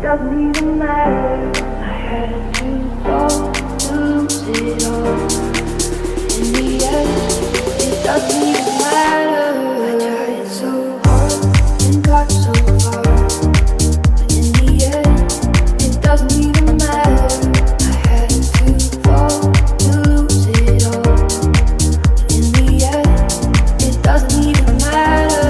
doesn't even matter. I had to fall to lose it all. In the end, it doesn't even matter. I tried so hard and got so far, but in the end, it doesn't even matter. I had to fall to lose it all. In the end, it doesn't even matter.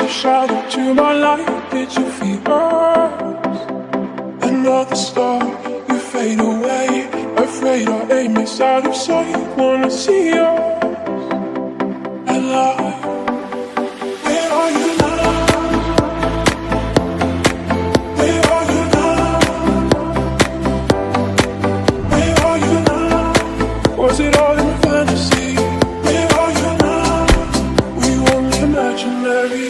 Shadow to my light, did you feel us? Another star, you fade away. Afraid our aim is out of sight. Wanna see us alive. Where are you now? Where are you now? Where are you now? Was it all in my fantasy? Where are you now? We only imaginary.